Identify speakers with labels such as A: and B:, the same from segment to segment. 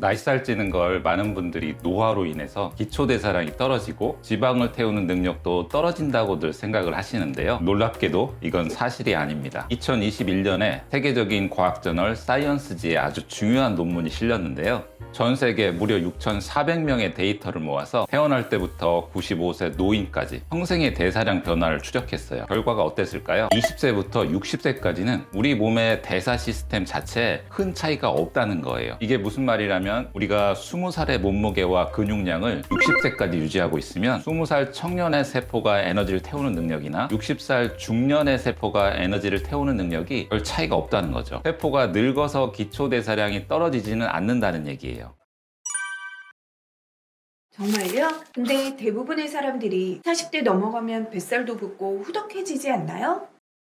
A: 나이살 찌는 걸 많은 분들이 노화로 인해서 기초대사량이 떨어지고 지방을 태우는 능력도 떨어진다고들 생각을 하시는데요. 놀랍게도 이건 사실이 아닙니다. 2021년에 세계적인 과학저널 사이언스지에 아주 중요한 논문이 실렸는데요. 전 세계 무려 6,400명의 데이터를 모아서 태어날 때부터 95세 노인까지 평생의 대사량 변화를 추적했어요. 결과가 어땠을까요? 20세부터 60세까지는 우리 몸의 대사 시스템 자체에 큰 차이가 없다는 거예요. 이게 무슨 말이라면 우리가 20살의 몸무게와 근육량을 60세까지 유지하고 있으면 20살 청년의 세포가 에너지를 태우는 능력이나 60살 중년의 세포가 에너지를 태우는 능력이 별 차이가 없다는 거죠. 세포가 늙어서 기초대사량이 떨어지지는 않는다는 얘기예요.
B: 정말요? 근데 대부분의 사람들이 40대 넘어가면 뱃살도 붓고 후덕해지지 않나요?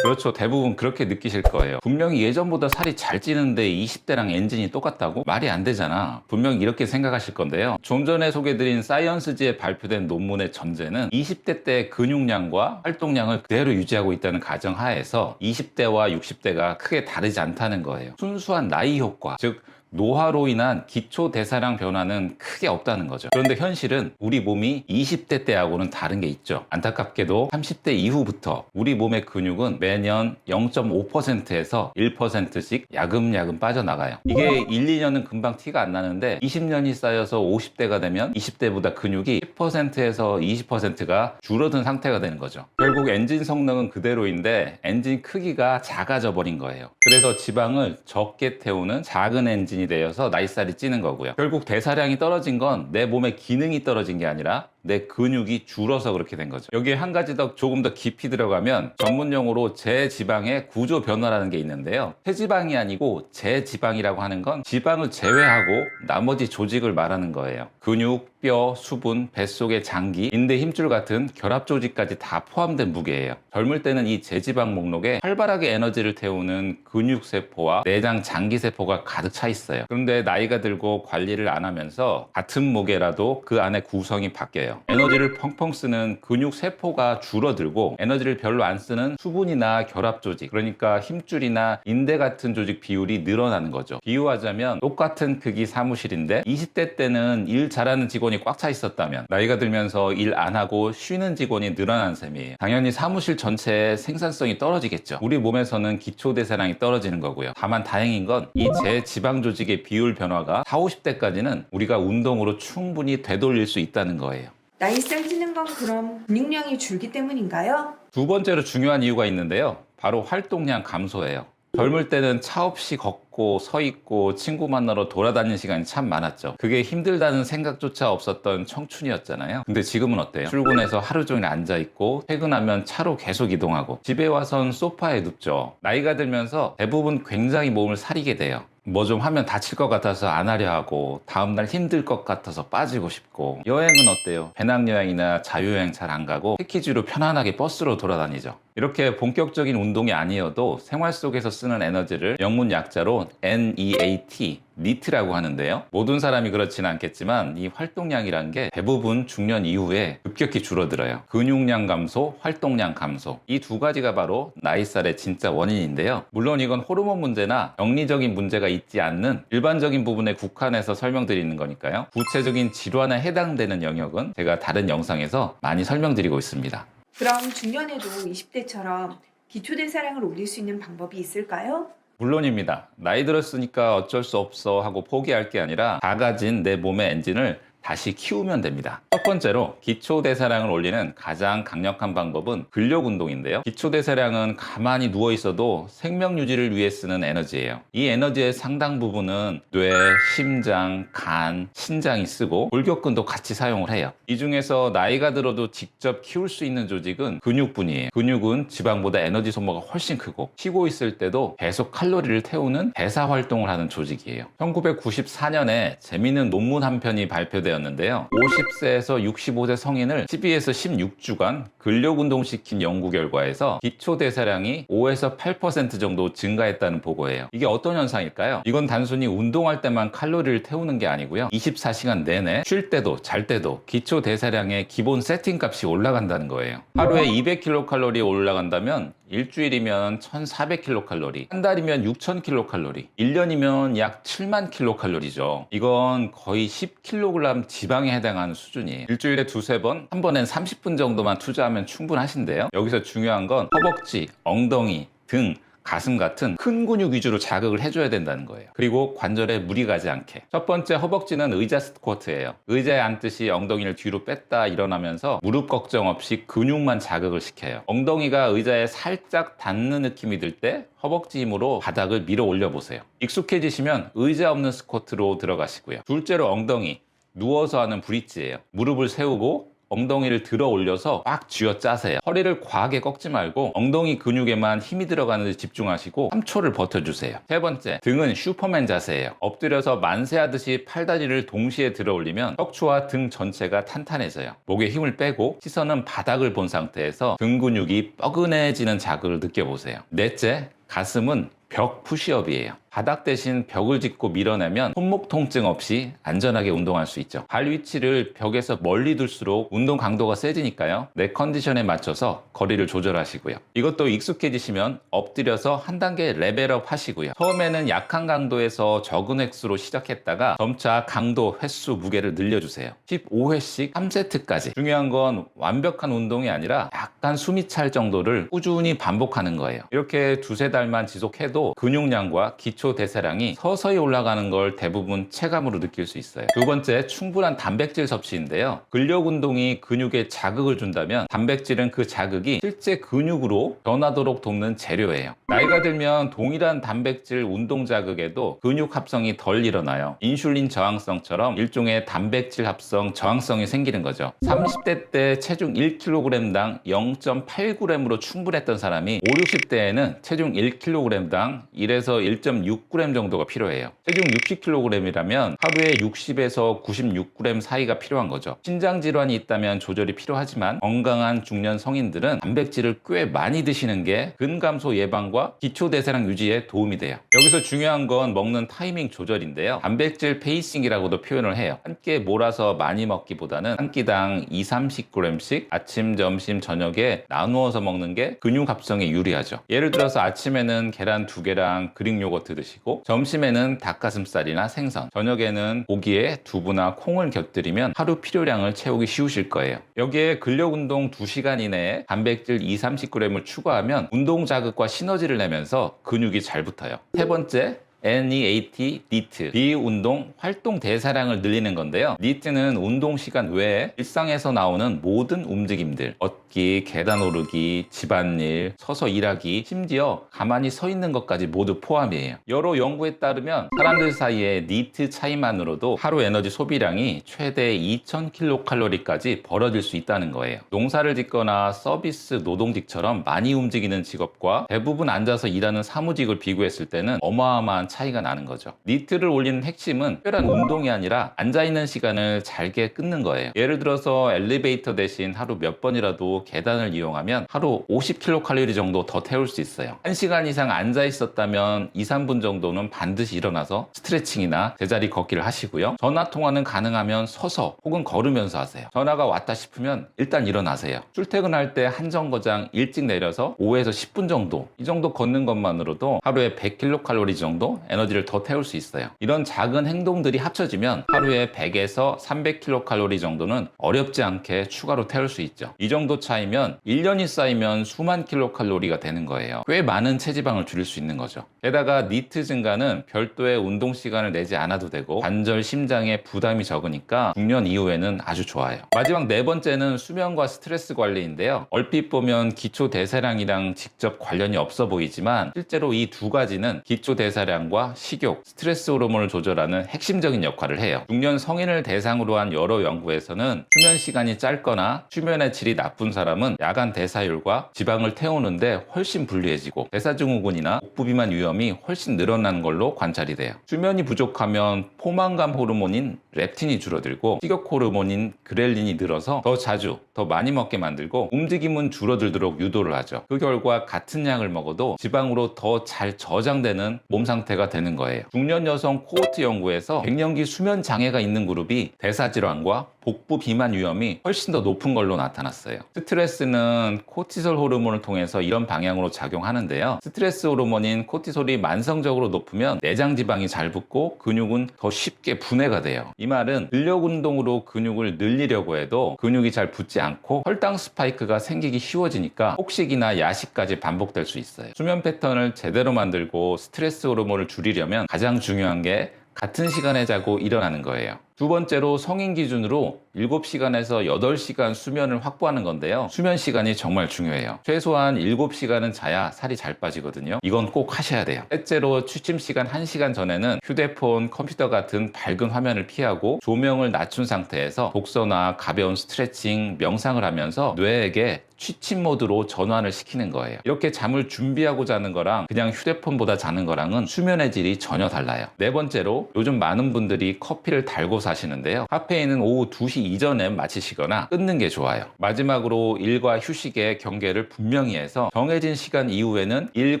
A: 그렇죠. 대부분 그렇게 느끼실 거예요. 분명히 예전보다 살이 잘 찌는데 20대랑 엔진이 똑같다고? 말이 안 되잖아. 분명히 이렇게 생각하실 건데요. 좀 전에 소개드린 사이언스지에 발표된 논문의 전제는 20대 때 근육량과 활동량을 그대로 유지하고 있다는 가정하에서 20대와 60대가 크게 다르지 않다는 거예요. 순수한 나이 효과, 즉 노화로 인한 기초대사량 변화는 크게 없다는 거죠. 그런데 현실은 우리 몸이 20대 때하고는 다른 게 있죠. 안타깝게도 30대 이후부터 우리 몸의 근육은 매년 0.5%에서 1%씩 야금야금 빠져나가요. 이게 1, 2년은 금방 티가 안 나는데 20년이 쌓여서 50대가 되면 20대보다 근육이 10%에서 20%가 줄어든 상태가 되는 거죠. 결국 엔진 성능은 그대로인데 엔진 크기가 작아져 버린 거예요. 그래서 지방을 적게 태우는 작은 엔진이 되어서 나이살이 찌는 거고요. 결국 대사량이 떨어진 건 내 몸의 기능이 떨어진 게 아니라 내 근육이 줄어서 그렇게 된 거죠. 여기에 한 가지 더 조금 더 깊이 들어가면 전문용어로 제지방의 구조 변화라는 게 있는데요. 체지방이 아니고 제지방이라고 하는 건 지방을 제외하고 나머지 조직을 말하는 거예요. 근육, 뼈, 수분, 뱃속의 장기, 인대 힘줄 같은 결합 조직까지 다 포함된 무게예요. 젊을 때는 이 제지방 목록에 활발하게 에너지를 태우는 근육세포와 내장 장기세포가 가득 차 있어요. 그런데 나이가 들고 관리를 안 하면서 같은 무게라도 그 안에 구성이 바뀌어요. 에너지를 펑펑 쓰는 근육세포가 줄어들고 에너지를 별로 안 쓰는 수분이나 결합 조직, 그러니까 힘줄이나 인대 같은 조직 비율이 늘어나는 거죠. 비유하자면 똑같은 크기 사무실인데 20대 때는 일 잘하는 직원이 꽉 차 있었다면 나이가 들면서 일 안 하고 쉬는 직원이 늘어난 셈이에요. 당연히 사무실 전체의 생산성이 떨어지겠죠. 우리 몸에서는 기초대사량이 떨어지는 거고요. 다만 다행인 건 이 제지방 조직의 비율 변화가 40, 50대까지는 우리가 운동으로 충분히 되돌릴 수 있다는 거예요.
B: 나이살 찌는 건 그럼 근육량이 줄기 때문인가요?
A: 두 번째로 중요한 이유가 있는데요. 바로 활동량 감소예요. 젊을 때는 차 없이 걷고 서 있고 친구 만나러 돌아다니는 시간이 참 많았죠. 그게 힘들다는 생각조차 없었던 청춘이었잖아요. 근데 지금은 어때요? 출근해서 하루 종일 앉아 있고 퇴근하면 차로 계속 이동하고 집에 와선 소파에 눕죠. 나이가 들면서 대부분 굉장히 몸을 사리게 돼요. 뭐 좀 하면 다칠 것 같아서 안 하려 하고 다음날 힘들 것 같아서 빠지고 싶고. 여행은 어때요? 배낭여행이나 자유여행 잘 안 가고 패키지로 편안하게 버스로 돌아다니죠. 이렇게 본격적인 운동이 아니어도 생활 속에서 쓰는 에너지를 영문 약자로 NEAT, NEAT라고 하는데요. 모든 사람이 그렇지는 않겠지만 이 활동량이란 게 대부분 중년 이후에 급격히 줄어들어요. 근육량 감소, 활동량 감소. 이 두 가지가 바로 나이살의 진짜 원인인데요. 물론 이건 호르몬 문제나 병리적인 문제가 있지 않는 일반적인 부분에 국한해서 설명드리는 거니까요. 구체적인 질환에 해당되는 영역은 제가 다른 영상에서 많이 설명드리고 있습니다.
B: 그럼 중년에도 20대처럼 기초대사량을 올릴 수 있는 방법이 있을까요?
A: 물론입니다. 나이 들었으니까 어쩔 수 없어 하고 포기할 게 아니라 작아진 내 몸의 엔진을 다시 키우면 됩니다. 첫 번째로 기초대사량을 올리는 가장 강력한 방법은 근력 운동인데요. 기초대사량은 가만히 누워 있어도 생명 유지를 위해 쓰는 에너지예요. 이 에너지의 상당 부분은 뇌, 심장, 간, 신장이 쓰고 골격근도 같이 사용을 해요. 이 중에서 나이가 들어도 직접 키울 수 있는 조직은 근육뿐이에요. 근육은 지방보다 에너지 소모가 훨씬 크고 쉬고 있을 때도 계속 칼로리를 태우는 대사 활동을 하는 조직이에요. 1994년에 재미있는 논문 한 편이 발표되었는데요. 50세에서 65세 성인을 12에서 16주간 근력 운동시킨 연구 결과에서 기초 대사량이 5에서 8% 정도 증가했다는 보고예요. 이게 어떤 현상일까요? 이건 단순히 운동할 때만 칼로리를 태우는 게 아니고요. 24시간 내내 쉴 때도 잘 때도 기초 대사량의 기본 세팅 값이 올라간다는 거예요. 하루에 200kcal 올라간다면 일주일이면 1400kcal, 한 달이면 6000kcal, 1년이면 약 7만 kcal죠. 이건 거의 10kg 지방에 해당하는 수준이에요. 일주일에 두세 번, 한 번엔 30분 정도만 투자하면 충분하신데요. 여기서 중요한 건 허벅지, 엉덩이, 등, 가슴 같은 큰 근육 위주로 자극을 해줘야 된다는 거예요. 그리고 관절에 무리 가지 않게. 첫 번째 허벅지는 의자 스쿼트예요. 의자에 앉듯이 엉덩이를 뒤로 뺐다 일어나면서 무릎 걱정 없이 근육만 자극을 시켜요. 엉덩이가 의자에 살짝 닿는 느낌이 들 때 허벅지 힘으로 바닥을 밀어 올려 보세요. 익숙해지시면 의자 없는 스쿼트로 들어가시고요. 둘째로 엉덩이. 누워서 하는 브릿지예요. 무릎을 세우고 엉덩이를 들어 올려서 꽉 쥐어 짜세요. 허리를 과하게 꺾지 말고 엉덩이 근육에만 힘이 들어가는 데 집중하시고 3초를 버텨주세요. 세 번째, 등은 슈퍼맨 자세예요. 엎드려서 만세하듯이 팔다리를 동시에 들어 올리면 척추와 등 전체가 탄탄해져요. 목에 힘을 빼고 시선은 바닥을 본 상태에서 등 근육이 뻐근해지는 자극을 느껴보세요. 넷째, 가슴은 벽 푸시업이에요. 바닥 대신 벽을 짚고 밀어내면 손목 통증 없이 안전하게 운동할 수 있죠. 발 위치를 벽에서 멀리 둘수록 운동 강도가 세지니까요. 내 컨디션에 맞춰서 거리를 조절하시고요. 이것도 익숙해지시면 엎드려서 한 단계 레벨업 하시고요. 처음에는 약한 강도에서 적은 횟수로 시작했다가 점차 강도, 횟수, 무게를 늘려주세요. 15회씩 3세트까지. 중요한 건 완벽한 운동이 아니라 약간 숨이 찰 정도를 꾸준히 반복하는 거예요. 이렇게 두세 달만 지속해도 근육량과 기초 대사량이 서서히 올라가는 걸 대부분 체감으로 느낄 수 있어요. 두 번째, 충분한 단백질 섭취인데요. 근력 운동이 근육에 자극을 준다면 단백질은 그 자극이 실제 근육으로 변하도록 돕는 재료예요. 나이가 들면 동일한 단백질 운동 자극에도 근육 합성이 덜 일어나요. 인슐린 저항성처럼 일종의 단백질 합성 저항성이 생기는 거죠. 30대 때 체중 1kg당 0.8g으로 충분했던 사람이 50, 60대에는 체중 1kg당 1에서 1.6g 정도가 필요해요. 체중 60kg이라면 하루에 60에서 96g 사이가 필요한 거죠. 신장 질환이 있다면 조절이 필요하지만 건강한 중년 성인들은 단백질을 꽤 많이 드시는 게 근감소 예방과 기초 대사량 유지에 도움이 돼요. 여기서 중요한 건 먹는 타이밍 조절인데요. 단백질 페이싱이라고도 표현을 해요. 한 끼에 몰아서 많이 먹기보다는 한 끼당 20-30g씩 아침, 점심, 저녁에 나누어서 먹는 게 근육 합성에 유리하죠. 예를 들어서 아침에는 계란 2개랑 그릭 요거트 드시고 점심에는 닭가슴살이나 생선, 저녁에는 고기에 두부나 콩을 곁들이면 하루 필요량을 채우기 쉬우실 거예요. 여기에 근력 운동 2시간 이내에 단백질 20-30g을 추가하면 운동 자극과 시너지를 내면서 근육이 잘 붙어요. 세 번째, NEAT, NEAT, 비운동 활동 대사량을 늘리는 건데요. NEAT는 운동 시간 외에 일상에서 나오는 모든 움직임들, 걷기, 계단 오르기, 집안일, 서서 일하기, 심지어 가만히 서 있는 것까지 모두 포함이에요. 여러 연구에 따르면 사람들 사이에 NEAT 차이만으로도 하루 에너지 소비량이 최대 2000kcal까지 벌어질 수 있다는 거예요. 농사를 짓거나 서비스 노동직처럼 많이 움직이는 직업과 대부분 앉아서 일하는 사무직을 비교했을 때는 어마어마한 차이가 나는 거죠. 니트를 올리는 핵심은 특별한 운동이 아니라 앉아있는 시간을 잘게 끊는 거예요. 예를 들어서 엘리베이터 대신 하루 몇 번이라도 계단을 이용하면 하루 50kcal 정도 더 태울 수 있어요. 1시간 이상 앉아 있었다면 2-3분 정도는 반드시 일어나서 스트레칭이나 제자리 걷기를 하시고요. 전화 통화는 가능하면 서서 혹은 걸으면서 하세요. 전화가 왔다 싶으면 일단 일어나세요. 출퇴근할 때 한 정거장 일찍 내려서 5에서 10분 정도, 이 정도 걷는 것만으로도 하루에 100kcal 정도 에너지를 더 태울 수 있어요. 이런 작은 행동들이 합쳐지면 하루에 100에서 300kcal 정도는 어렵지 않게 추가로 태울 수 있죠. 이 정도 차이면 1년이 쌓이면 수만 킬로칼로리가 되는 거예요. 꽤 많은 체지방을 줄일 수 있는 거죠. 게다가 니트 증가는 별도의 운동 시간을 내지 않아도 되고 관절, 심장에 부담이 적으니까 중년 이후에는 아주 좋아요. 마지막 네 번째는 수면과 스트레스 관리인데요. 얼핏 보면 기초 대사량이랑 직접 관련이 없어 보이지만 실제로 이 두 가지는 기초 대사량과 대사량과 식욕, 스트레스 호르몬을 조절하는 핵심적인 역할을 해요. 중년 성인을 대상으로 한 여러 연구에서는 수면 시간이 짧거나 수면의 질이 나쁜 사람은 야간 대사율과 지방을 태우는데 훨씬 불리해지고 대사증후군이나 복부 비만 위험이 훨씬 늘어나는 걸로 관찰이 돼요. 수면이 부족하면 포만감 호르몬인 렙틴이 줄어들고 식욕 호르몬인 그렐린이 늘어서 더 자주, 더 많이 먹게 만들고 움직임은 줄어들도록 유도를 하죠. 그 결과 같은 양을 먹어도 지방으로 더 잘 저장되는 몸 상태가 되는 거예요. 중년 여성 코호트 연구에서 갱년기 수면 장애가 있는 그룹이 대사질환과 복부 비만 위험이 훨씬 더 높은 걸로 나타났어요. 스트레스는 코티솔 호르몬을 통해서 이런 방향으로 작용하는데요. 스트레스 호르몬인 코티솔이 만성적으로 높으면 내장 지방이 잘 붙고 근육은 더 쉽게 분해가 돼요. 이 말은 근력 운동으로 근육을 늘리려고 해도 근육이 잘 붙지 않고 혈당 스파이크가 생기기 쉬워지니까 폭식이나 야식까지 반복될 수 있어요. 수면 패턴을 제대로 만들고 스트레스 호르몬을 줄이려면 가장 중요한 게 같은 시간에 자고 일어나는 거예요. 두 번째로 성인 기준으로 7시간에서 8시간 수면을 확보하는 건데요. 수면 시간이 정말 중요해요. 최소한 7시간은 자야 살이 잘 빠지거든요. 이건 꼭 하셔야 돼요. 셋째로 취침 시간 1시간 전에는 휴대폰, 컴퓨터 같은 밝은 화면을 피하고 조명을 낮춘 상태에서 독서나 가벼운 스트레칭, 명상을 하면서 뇌에게 취침 모드로 전환을 시키는 거예요. 이렇게 잠을 준비하고 자는 거랑 그냥 휴대폰보다 자는 거랑은 수면의 질이 전혀 달라요. 네 번째로 요즘 많은 분들이 커피를 달고 사시는데요. 카페인은 오후 2시 이전에 마시시거나 끊는 게 좋아요. 마지막으로 일과 휴식의 경계를 분명히 해서 정해진 시간 이후에는 일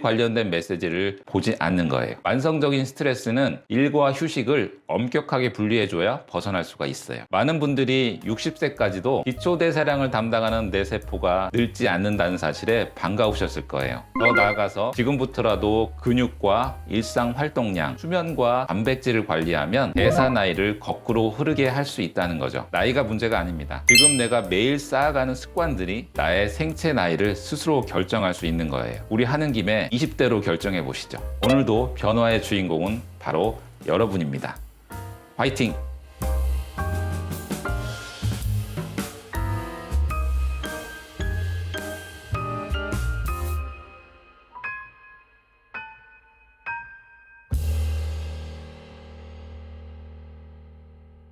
A: 관련된 메시지를 보지 않는 거예요. 만성적인 스트레스는 일과 휴식을 엄격하게 분리해줘야 벗어날 수가 있어요. 많은 분들이 60세까지도 기초대사량을 담당하는 뇌세포가 늙지 않는다는 사실에 반가우셨을 거예요. 더 나아가서 지금부터라도 근육과 일상 활동량, 수면과 단백질을 관리하면 대사 나이를 거꾸로 흐르게 할 수 있다는 거죠. 나이가 문제가 아닙니다. 지금 내가 매일 쌓아가는 습관들이 나의 생체 나이를 스스로 결정할 수 있는 거예요. 우리 하는 김에 20대로 결정해 보시죠. 오늘도 변화의 주인공은 바로 여러분입니다. 화이팅!